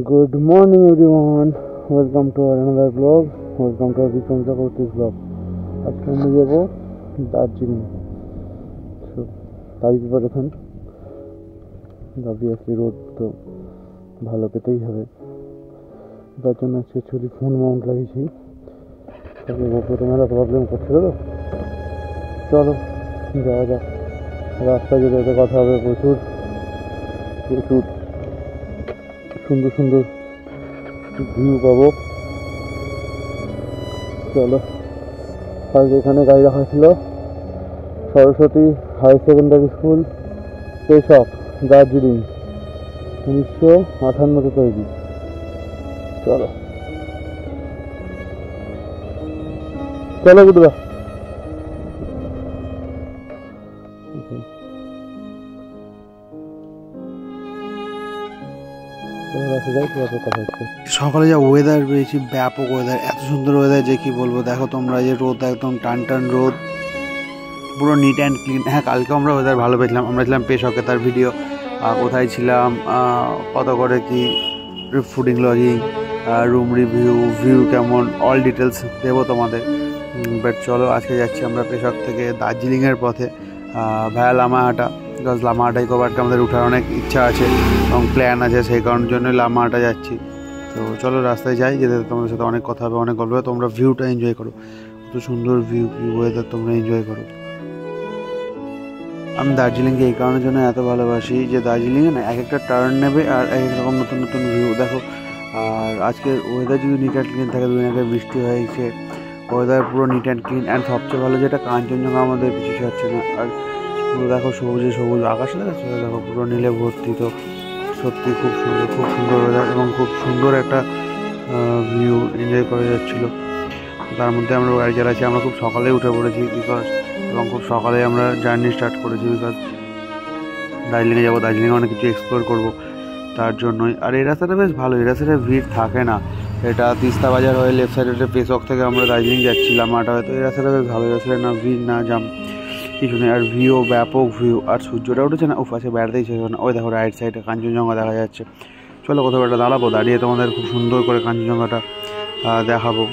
Good morning everyone. Welcome to our another vlog. Welcome to our Vikram Chakraborty's vlog. আজকে আমরা যাবো Darjeeling. So তারই preparation. Obviously road তো ভালো পেতেই হবে, তার জন্য আজকে অ্যাকচুয়ালি ফোন মাউন্ট লাগিয়েছি। তবে প্রথমে একটা প্রবলেম করছিল, তো চলো যাওয়া যাক। রাস্তায় যেতে যেতে কথা হবে, প্রচুর প্রচুর সুন্দর সুন্দর ভিউ পাবো। চলো, আজ এখানে গাড়ি রাখা ছিল সরস্বতী হায়ার সেকেন্ডারি স্কুল, পেশক, দার্জিলিং, 1958 তৈরি। চলো চলো গুডুরা। সকালে যা ওয়েদার পেয়েছি, ব্যাপক ওয়েদার, এত সুন্দর ওয়েদার যে কি বলবো। দেখো তোমরা, যে রোদ, একদম টান টান রোদ, পুরো নিট অ্যান্ড ক্লিন। হ্যাঁ, কালকে আমরা ওয়েদার ভালো পেয়েছিলাম। আমরা ছিলাম পেশকে, তার ভিডিও, কোথায় ছিলাম, কত করে কি fooding, lodging, room review, view কেমন, অল ডিটেলস দেবো তোমাদের। বাট চলো, আজকে যাচ্ছি আমরা পেশক থেকে দার্জিলিংয়ের পথে ভায়া লামাহাটা। বিকজ লামাহাটাই কভারটা আমাদের ওঠার অনেক ইচ্ছা আছে এবং প্ল্যান আছে, সেই কারণের জন্য লামাহাটা যাচ্ছি। তো চলো রাস্তায় যাই, যেতে তোমাদের সাথে অনেক কথা হবে, অনেক গল্প হবে। তোমরা ভিউটা এনজয় করো, কত সুন্দর ভিউ, কি ওয়েদার, তোমরা এনজয় করো। আমি দার্জিলিংকে এই কারণের জন্য এত ভালোবাসি যে দার্জিলিংয়ে না এক একটা টার্ন নেবে আর এক এক রকম নতুন নতুন ভিউ দেখো। আর আজকের ওয়েদার যদি নিট অ্যান্ড ক্লিন থাকে, দুদিন আগে বৃষ্টি হয়েছে, ওয়েদার পুরো নিট অ্যান্ড ক্লিন। অ্যান্ড সবচেয়ে ভালো যেটা, কাঞ্চনজঙ্ঘা আমাদের পিছু ছাড়ছে না। আর পুরো দেখো সবুজে সবুজ, আকাশে দেখো পুরো নীলে ভর্তি। তো সত্যি খুব সুন্দর, খুব সুন্দর ওয়েদার এবং খুব সুন্দর একটা ভিউ এনজয় করা যাচ্ছিলো। তার মধ্যে আমরা গাড়ি চালাচ্ছি, আমরা খুব সকালে উঠে পড়েছি বিকজ, এবং খুব সকালে আমরা জার্নি স্টার্ট করেছি বিকজ দার্জিলিংয়ে যাবো, দার্জিলিংয়ে অনেক কিছু এক্সপ্লোর করবো, তার জন্যই। আর এই রাস্তাটা বেশ ভালো, এই রাস্তাটা ভিড় থাকে না। এটা তিস্তা বাজার হয়ে লেফট সাইডে পেশক থেকে আমরা দার্জিলিং যাচ্ছিলাম, আটা হয়তো। এই রাস্তাটা বেশ ভালো, রাস্তাটা না ভিড় না জাম কিছু নেই। আর ভিউ, ব্যাপক ভিউ, আর সূর্যটা উঠেছে না, আছে বেড়াতেই শেষ না। ওই দেখো রাইট সাইডে কাঞ্চনজঙ্ঘা দেখা যাচ্ছে। চলো কোথাও একটা দাঁড়াবো, দাঁড়িয়ে তোমাদের খুব সুন্দর করে কাঞ্চনজঙ্ঘাটা দেখাবো।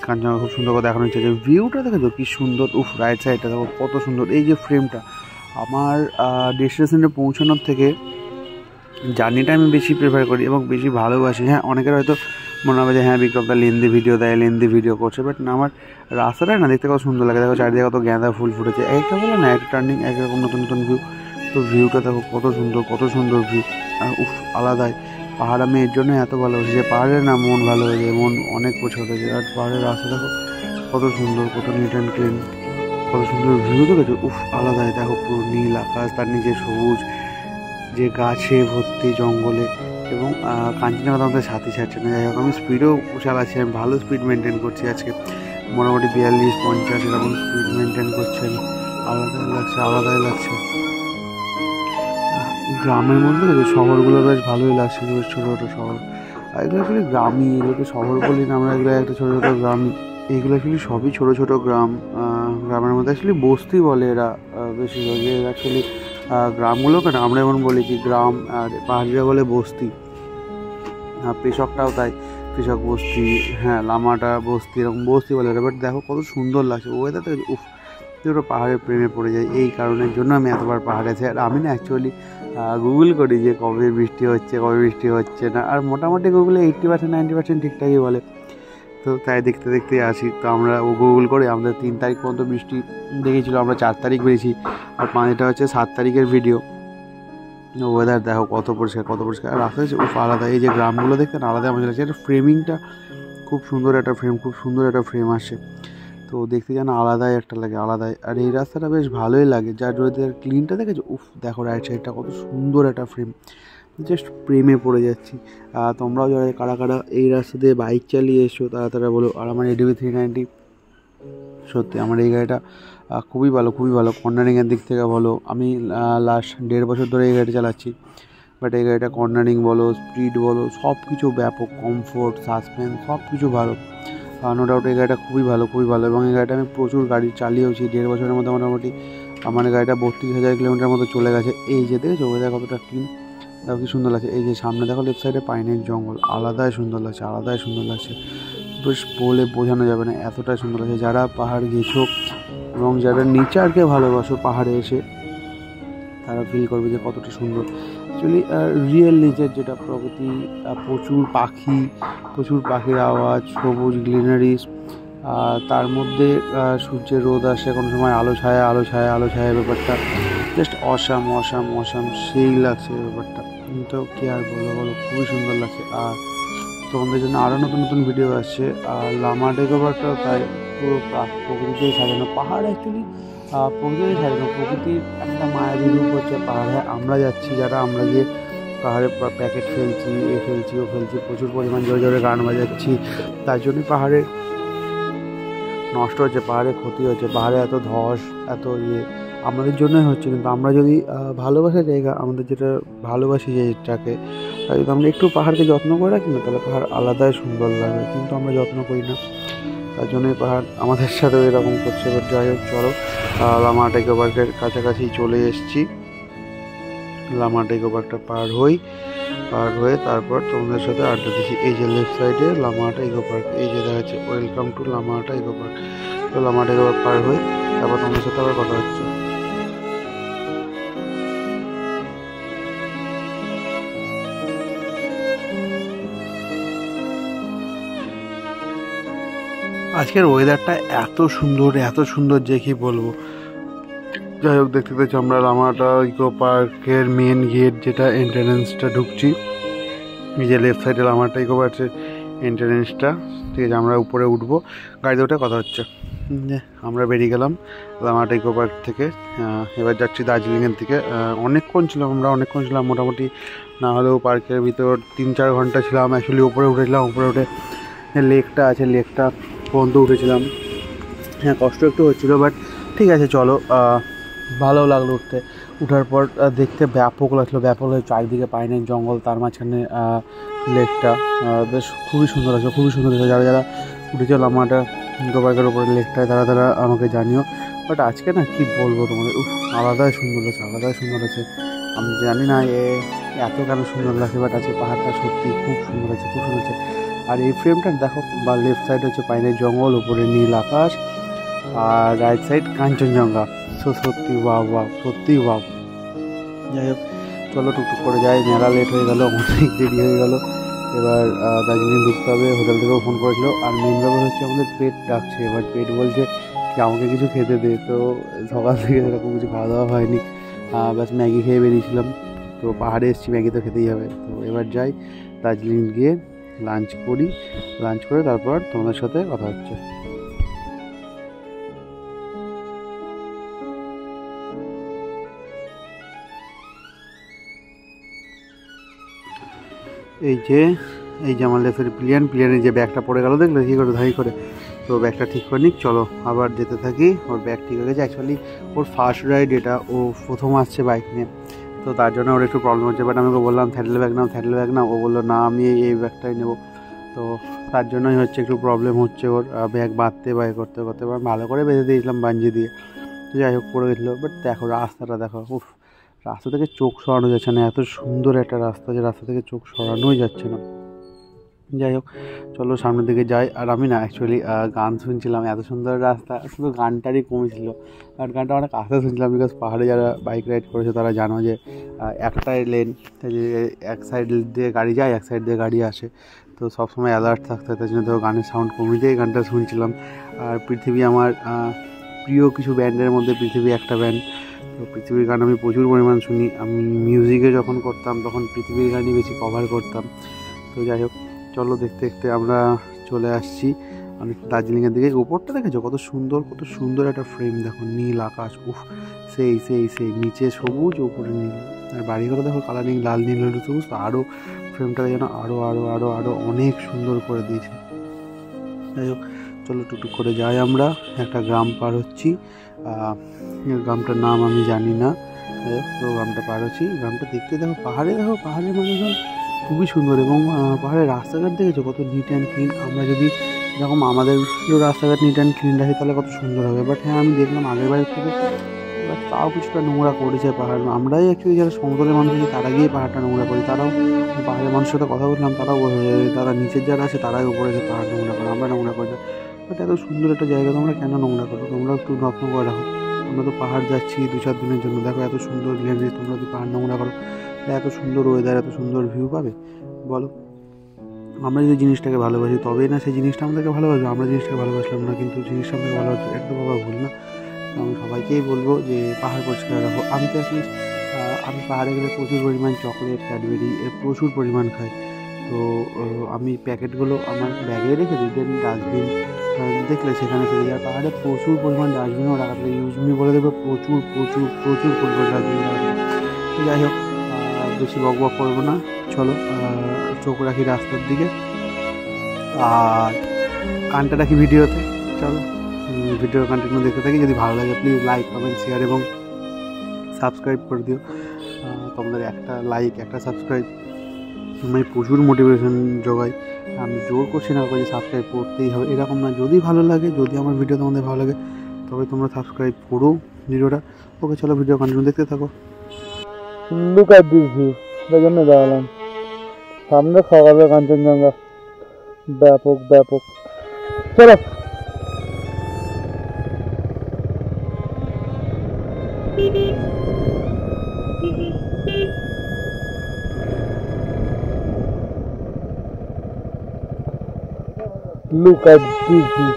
কাঞ্চনজঙ্ঘা খুব সুন্দর করে দেখানো ইচ্ছে যে ভিউটা দেখেছো কি সুন্দর। রাইট সাইডটা দেখো কত সুন্দর। এই যে ফ্রেমটা, আমার ডেস্টিনেশনে পৌঁছানোর থেকে জার্নিটা আমি বেশি প্রেফার করি এবং বেশি ভালোবাসি। হ্যাঁ, অনেকের হয়তো মনে হবে যে হ্যাঁ বিক্রমটা লেন্দি ভিডিও দেয়, লেন্দি ভিডিও করছে, বাট না, আমার রাস্তাটাই না দেখতে কত সুন্দর লাগে। দেখো চারিদিকে কত গাঁদা ফুল ফুটেছে, একটা বলে না, একটা টার্নিং, একরকম নতুন নতুন ভিউ। তো ভিউটা দেখো কত সুন্দর, কত সুন্দর ভিউ। আর আলাদাই পাহাড়, আমি এর জন্য এত ভালোবাসি যে পাহাড়ের না মন ভালো হয়ে যায়, মন অনেক পছন্দ হয়ে যায়। আর পাহাড়ের রাস্তা দেখো কত সুন্দর, কত নিট অ্যান্ড ক্লিন, কত সুন্দর ভিউ দেখেছো। আলাদাই দেখো, পুরো নীল আকাশ, তার নিচে সবুজ, যে গাছে ভর্তি, জঙ্গলে, এবং কাঞ্চনজঙ্ঘা আমাদের সাথে ছাড়ছে না। যাই হোক, আমি স্পিডও চালাচ্ছি, আমি ভালো স্পিড মেনটেন করছি আজকে, মোটামুটি 42-50 এরকম স্পিড মেনটেন করছেন। আলাদাই লাগছে, আলাদাই লাগছে। গ্রামের মধ্যে শহরগুলো বেশ ভালোই লাগছে, বেশ ছোটো ছোটো শহর। আর এগুলো অ্যাকচুয়ালি গ্রামই, এগুলোকে শহর বলি না আমরা, এগুলো একটা ছোটো ছোটো গ্রামই। এইগুলো অ্যাকচুয়ালি সবই ছোটো ছোটো গ্রাম। গ্রামের মধ্যে অ্যাকচুয়ালি বস্তি বলে এরা বেশিরভাগ। অ্যাকচুয়ালি গ্রামগুলোকে না আমরা এমন বলি কি গ্রাম, আর পাহাড়িরা বলে বস্তি। পেশকটাও তাই, পেশক বস্তি, হ্যাঁ লামাটা বস্তি, এরকম বস্তি বলে। বাট দেখো কত সুন্দর লাগছে ওয়েদার থেকে। পুরো পাহাড়ের প্রেমে পড়ে যায়। এই কারণের জন্য আমি এতবার পাহাড়ে আছি। আর আমি না অ্যাকচুয়ালি গুগল করি যে কবে বৃষ্টি হচ্ছে, কবে বৃষ্টি হচ্ছে না। আর মোটামুটি গুগলে 80%-90% ঠিকঠাকই বলে। তো তাই দেখতে দেখতে আসি। তো আমরা গুগল করে আমাদের 3 তারিখ পর্যন্ত বৃষ্টি দেখেছিলো, আমরা 4 তারিখ বেরিয়েছি। আর এটা হচ্ছে 7 তারিখের ভিডিও। ওয়েদার দেখো কত পরিষ্কার, কত পরিষ্কার। আর রাস্তা হচ্ছে আলাদা, এই যে গ্রামগুলো দেখতে না আলাদা মজা লাগছে। এটা ফ্রেমিংটা খুব সুন্দর, একটা ফ্রেম, খুব সুন্দর একটা ফ্রেম আসে। তো দেখতে যেন আলাদাই একটা লাগে, আলাদাই। আর এই রাস্তাটা বেশ ভালোই লাগে, যার ওয়েদার ক্লিনটা দেখেছো। দেখো রাইট সাইডটা কত সুন্দর একটা ফ্রেম, জাস্ট প্রেমে পড়ে যাচ্ছি। তোমরাও যারা কারা কারা এই রাস্তা দিয়ে বাইক চালিয়ে এসো তারা তারা বলো। আর আমার ADV 390 সত্যি আমার এই গাড়িটা খুবই ভালো, খুবই ভালো। কর্নারিংয়ের দিক থেকে বলো, আমি লাস্ট 1.5 বছর ধরে এই গাড়িটা চালাচ্ছি। বাট এই গাড়িটা কর্নারিং বলো, স্পিড বলো, সব কিছু ব্যাপক, কমফোর্ট, সাসপেন্স, সব কিছু ভালো। নো ডাউট এই গাড়িটা খুবই ভালো, খুবই ভালো। এবং এই গাড়িটা আমি প্রচুর গাড়ি চালিয়েওছি। 1.5 বছরের মধ্যে মোটামুটি আমার গাড়িটা 32,000 কিলোমিটার মতো চলে গেছে। এই যে দেখেছো ওয়েদার কতটা ক্লিন, দেখো কি সুন্দর লাগছে। এই যে সামনে দেখো লেফট সাইডে পাইনের জঙ্গল, আলাদাই সুন্দর লাগছে, আলাদাই সুন্দর লাগছে, বেশ বলে বোঝানো যাবে না, এতটাই সুন্দর লাগছে। যারা পাহাড় গেছো এবং যারা নেচারকে ভালোবাসো পাহাড়ে এসে, তারা ফিল করবে যে কতটা সুন্দর অ্যাকচুয়ালি রিয়েল নেচার, যেটা প্রকৃতি, প্রচুর পাখির আওয়াজ, সবুজ গ্রিনারিস, তার মধ্যে সূর্যের রোদ আসে, কোনো সময় আলো ছায়া ব্যাপারটা জাস্ট অসাম সেই লাগছে ব্যাপারটা। তো কি আর বলো, খুবই সুন্দর লাগছে। আর তোমাদের জন্য আরও নতুন ভিডিও আসছে। আর লামা ডেকোপারটাও তাই পুরো প্রকৃতিতেই সাজানো। পাহাড় অ্যাকচুয়ালি প্রকৃতিতেই সাজানো, প্রকৃতির একটা মায়াবী রূপ হচ্ছে পাহাড়ে। আমরা যাচ্ছি যারা, আমরা গিয়ে পাহাড়ে প্যাকেট ফেলছি, ও ফেলছি, প্রচুর পরিমাণ জোরে গান বাজাচ্ছি, তার জন্যই পাহাড়ে নষ্ট হচ্ছে, পাহাড়ে ক্ষতি হচ্ছে, পাহাড়ে এত ধস, এত আমাদের জন্যই হচ্ছে। কিন্তু আমরা যদি ভালোবাসার জায়গা, আমাদের যেটা ভালোবাসি যেটাকে, তাই যদি আমরা একটু পাহাড়কে যত্ন করে রাখি না, তাহলে পাহাড় আলাদাই সুন্দর লাগে, কিন্তু আমরা যত্ন করি না, তার জন্যই পাহাড় আমাদের সাথেও এরকম করছে। এবার যাই হোক, চলো লামা ডেকোপার্কের কাছাকাছি চলে এসেছি। লামা ডেকোপার্কটা পার হয়ে তারপর তোমাদের সাথে আড্ডা দিচ্ছি। এই যে লেফট সাইডে লামাহাটা ইকো পার্ক, এই যে দেখা যাচ্ছে welcome to Lamahata eco park. তো লামাহাটা ইকো পার্ক পার হয়ে তারপর তোমাদের সাথে আবার কথা হচ্ছে। আজকের ওয়েদারটা এত সুন্দর যে কি বলবো। যাই হোক, দেখতে পাচ্ছি আমরা লামাহাটা ইকো পার্কের মেন গেট, যেটা এন্ট্রান্সটা ঢুকছি। এই যে লেফট সাইডে লামাহাটা ইকো পার্কের এন্ট্রান্সটা, ঠিক আছে। আমরা উপরে উঠবো, গাড়িতে উঠে কথা হচ্ছে। আমরা বেরিয়ে গেলাম লামাহাটা ইকো পার্ক থেকে। এবার যাচ্ছি দার্জিলিংয়ের দিকে। অনেকক্ষণ ছিলাম, মোটামুটি না হলেও পার্কের ভিতর 3-4 ঘন্টা ছিলাম। অ্যাকচুয়ালি উপরে উঠেছিলাম, উপরে উঠে লেকটা আছে, লেকটা পর্যন্ত উঠেছিলাম। হ্যাঁ, কষ্ট একটু হচ্ছিলো, বাট ঠিক আছে, চলো। ভালো লাগলো উঠার পর দেখতে ব্যাপক লাগছিলো, চারিদিকে পাইনের জঙ্গল, তার মাঝখানে লেকটা, বেশ খুবই সুন্দর লাগছে। যারা উঠেছিল লামাহাটা ইকো পার্কের ওপরে লেকটায়, তারা আমাকে জানিও। বাট আজকে না কি বলবো তোমাদের, আলাদাই সুন্দর লাগছে। আমি জানি না এত কেন সুন্দর লাগছে, বাট আজকে পাহাড়টা সত্যি খুব সুন্দর লাগছে। আর এই ফ্রেমটা দেখো, বা লেফট সাইড হচ্ছে পাইনের জঙ্গল, উপরে নীল আকাশ, আর রাইট সাইড কাঞ্চনজঙ্ঘা। সত্যি ওয়াও। যাই হোক, চলো টুকটুক করে যাই, মেলা লেট হয়ে গেল, অনেক দেরি হয়ে গেল। এবার দার্জিলিং ঢুকতে হবে। হোটেল থেকেও ফোন করেছিল। আর মেন ব্যাপার হচ্ছে আমাদের পেট ডাকছে। এবার পেট বলছে কি আমাকে কিছু খেতে দে। তো সকাল থেকে সেরকম কিছু খাওয়া দাওয়া হয়নি, ব্যাস ম্যাগি খেয়ে বেরিয়েছিলাম। তো পাহাড়ে এসেছি, ম্যাগি তো খেতেই হবে। তো এবার যাই দার্জিলিং গিয়ে লাঞ্চ করে তারপর তোমাদের সাথে কথা হচ্ছে। এই যে আমার লেফের প্লেনের যে ব্যাগটা পড়ে গেল, দেখলে কী করে ধাই করে। তো ব্যাগটা ঠিক করে নিক, চলো আবার যেতে থাকি। ওর ব্যাগ ঠিক হয়ে গেছে। অ্যাকচুয়ালি ওর ফার্স্ট রাইড এটা, ও প্রথম আসছে বাইক নিয়ে, তো তার জন্য ওর একটু প্রবলেম হচ্ছে। বাট আমি ওকে বললাম থ্যাডেল ব্যাগ নাও, ও বললো না আমি এই ব্যাগটাই নেবো। তো তার জন্যই হচ্ছে একটু প্রবলেম হচ্ছে ওর, ব্যাগ বাঁধতে বা করতে ভালো করে বেঁধে দিয়েছিলাম বাঞ্জি দিয়ে। তো যাই হোক, পড়ে গেছিলো। বাট দেখো রাস্তাটা দেখো, রাস্তা থেকে চোখ সরানো যাচ্ছে না, এত সুন্দর একটা রাস্তা যে রাস্তা থেকে চোখ সরানোই যাচ্ছে না। যাই হোক, চলো সামনের দিকে যাই। আর আমি না অ্যাকচুয়ালি গান শুনছিলাম, এত সুন্দর রাস্তা, শুধু গানটারই কমেছিল। আর গানটা অনেক আস্তে শুনছিলাম, বিকজ পাহাড়ে যারা বাইক রাইড করেছে তারা জানো যে একটাই লেন, এক সাইড দিয়ে গাড়ি যায়, এক সাইড দিয়ে গাড়ি আসে। তো সবসময় অ্যালার্ট থাকতে হয়, তার জন্য তো গানের সাউন্ড কমিয়ে দিয়ে গানটা শুনছিলাম। আর পৃথিবী আমার প্রিয় কিছু ব্যান্ডের মধ্যে পৃথিবী একটা ব্যান্ড। তো পৃথিবীর গান আমি প্রচুর পরিমাণ শুনি। আমি মিউজিকে যখন করতাম তখন পৃথিবীর গানই বেশি কভার করতাম। তো যাই হোক, চলো দেখতে আমরা চলে আসছি অনেক দার্জিলিংয়ের দিকে। উপরটা দেখেছো কত সুন্দর একটা ফ্রেম, দেখো নীল আকাশ, সেই নিচে সবুজ, উপরে নীল। আর বাড়িগুলো দেখো কালারিং, লাল নীল হলুদ সবুজ। তো আরও ফ্রেমটাকে যেন আরও অনেক সুন্দর করে দিয়েছে। যাই হোক, চলো টুকটুক করে যাই। আমরা একটা গ্রাম পার হচ্ছি, গ্রামটার নাম আমি জানি না। তো গ্রামটা পার হচ্ছি, গ্রামটা দেখতে দেখো পাহাড়ের মানুষজন খুবই সুন্দর। এবং পাহাড়ের রাস্তাঘাট দেখেছো কত নিট অ্যান্ড ক্লিন। আমরা যদি যেরকম আমাদের রাস্তাঘাট নিট অ্যান্ড ক্লিন রাখি তাহলে কত সুন্দর হবে। বাট হ্যাঁ, আমি দেখলাম আগের বাড়ির থেকে বাট তাও কিছুটা নোংরা করেছে পাহাড়। আমরাই অ্যাকচুয়ালি যারা সমতলের মানুষ আছি তারা গিয়ে পাহাড়টা নোংরা করি, তারাও পাহাড়ের মানুষের সাথে কথা বললাম, তারাও তারা নিচের যারা আছে তারাই উপরে এসে পাহাড় নোংরা করে, আমরা নোংরা করি না। বাট এত সুন্দর একটা জায়গা তোমরা কেন নোংরা করো? তোমরা একটু যত্ন করে রাখো। আমরা তো পাহাড় যাচ্ছি 2-4 দিনের জন্য, দেখো এত সুন্দর ল্যান্ডস্কেপ, তোমরা যদি পাহাড় নোংরা করো এত সুন্দর ওয়েদার, এত সুন্দর ভিউ পাবে বলো? আমরা যদি জিনিসটাকে ভালোবাসি তবেই না সেই জিনিসটা আমাদেরকে ভালোবাসবে। আমরা জিনিসটাকে ভালোবাসলাম না কিন্তু জিনিসটা আমাদেরকে ভালোবাসবে, এটা তো বাবা ভুল না? তো আমি সবাইকেই বলবো যে পাহাড় পরিষ্কার রাখো। আমি তো অ্যাটলিস্ট আমি পাহাড়ে গেলে প্রচুর পরিমাণ চকলেট, ক্যাডবেরি প্রচুর পরিমাণ খাই। তো আমি প্যাকেটগুলো আমার ব্যাগে রেখে দিই, দেন ডাস্টবিন দেখলে সেখানে ফেলে যায়। পাহাড়ে প্রচুর পরিমাণ ডাস্টবিনও রাখা থাকে, ইউজমি বলে দেবে প্রচুর প্রচুর প্রচুর পরিমাণ ডাস্টবিন রাখা থাকে। তো যাই হোক, বেশি বক বক করবো না, চলো চোখ রাখি রাস্তার দিকে আর কানটা রাখি ভিডিওতে। চলো ভিডিওর কন্টিনিউ দেখতে থাকি। যদি ভালো লাগে প্লিজ লাইক, কমেন্ট, শেয়ার এবং সাবস্ক্রাইব করে দিও। তোমাদের একটা লাইক, একটা সাবস্ক্রাইব আমি প্রচুর মোটিভেশন জোগাই। আমি জোর করছি না যে সাবস্ক্রাইব করতেই হবে এরকম না, যদি ভালো লাগে, যদি আমার ভিডিও তোমাদের ভালো লাগে তবে তোমরা সাবস্ক্রাইব করো ভিডিওটা। ওকে চলো ভিডিও কন্টিনিউ দেখতে থাকো। লুক অ্যাট দিস ভিউ, তার জন্য দাঁড়ালাম সামনে সকালে কাঞ্চনজঙ্ঘা, ব্যাপক ব্যাপক। চলো লুক অ্যাট দিস ভিউ।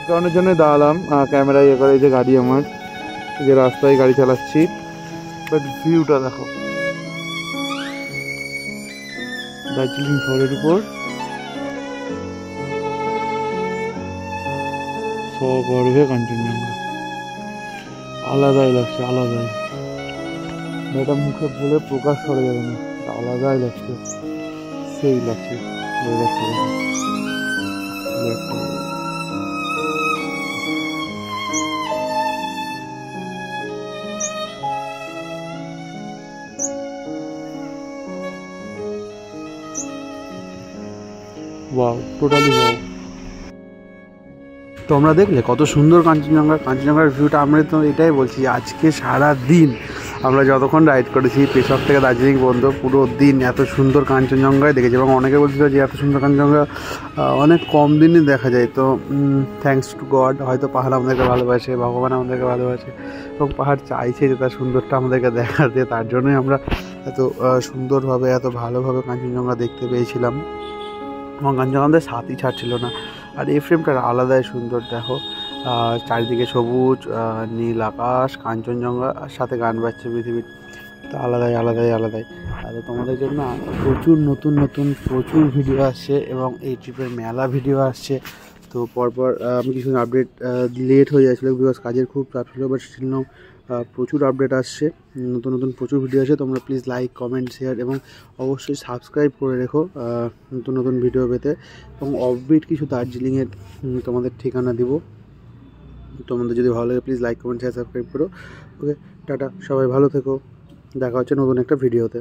কারণের জন্য দাঁড়ালাম ক্যামেরা ইয়ে করে, এই যে গাড়ি আমার, এই যে রাস্তায় গাড়ি চালাচ্ছি, বাট ভিউটা দেখো দার্জিলিং শহরের উপর সগর্বে কাঞ্চনজঙ্ঘা। আলাদাই লাগছে, আলাদাই, এটা মুখে বলে প্রকাশ করা যাবে না, আলাদাই লাগছে, সেই লাগছে। Wow, totally wow. তোমরা দেখলে কত সুন্দর কাঞ্চনজঙ্ঘার ভিউটা। আমরা তো এটাই বলছি, আজকে সারা দিন আমরা যতক্ষণ রাইড করেছি পেশক থেকে দার্জিলিং পর্যন্ত পুরো দিন এত সুন্দর কাঞ্চনজঙ্ঘায় দেখেছি। এবং অনেকে বলছিল যে এত সুন্দর কাঞ্চনজঙ্ঘা অনেক কম দিনই দেখা যায়। তো থ্যাঙ্কস টু গড, হয়তো পাহাড় আমাদেরকে ভালোবাসে, ভগবান আমাদেরকে ভালোবাসে এবং পাহাড় চাইছে যে তার সুন্দরটা আমাদেরকে দেখাতে। তার জন্যই আমরা এত সুন্দরভাবে, এত ভালোভাবে কাঞ্চনজঙ্ঘা দেখতে পেয়েছিলাম এবং কাঞ্চনজঙ্ঘাদের সাথই ছাড়ছিল না। আর এই ফ্রেমটার আলাদাই সুন্দর, দেখো চারিদিকে সবুজ নীল আকাশ, কাঞ্চনজঙ্ঘা, আর সাথে গান বাজছে পৃথিবীর। তো আলাদাই আলাদাই আলাদাই। আর তোমাদের জন্য প্রচুর নতুন নতুন প্রচুর ভিডিও আসছে এবং এই ট্রিপের মেলা ভিডিও আসছে। তো পরপর আমি কিছু আপডেট লেট হয়ে যাচ্ছিলো বিকজ কাজের খুব চাপ ছিল, বাট স্টিল নাও প্রচুর আপডেট আসছে, নতুন নতুন প্রচুর ভিডিও আসে। তোমরা প্লিজ লাইক, কমেন্ট, শেয়ার এবং অবশ্যই সাবস্ক্রাইব করে রেখো নতুন নতুন ভিডিও পেতে। এবং অফবিট কিছু দার্জিলিংয়ের তোমাদের ঠিকানা দিব। তোমাদের যদি ভালো লাগে please like, comment, share, subscribe করো। ওকে টাটা, সবাই ভালো থেকো, দেখা হচ্ছে নতুন একটা ভিডিওতে।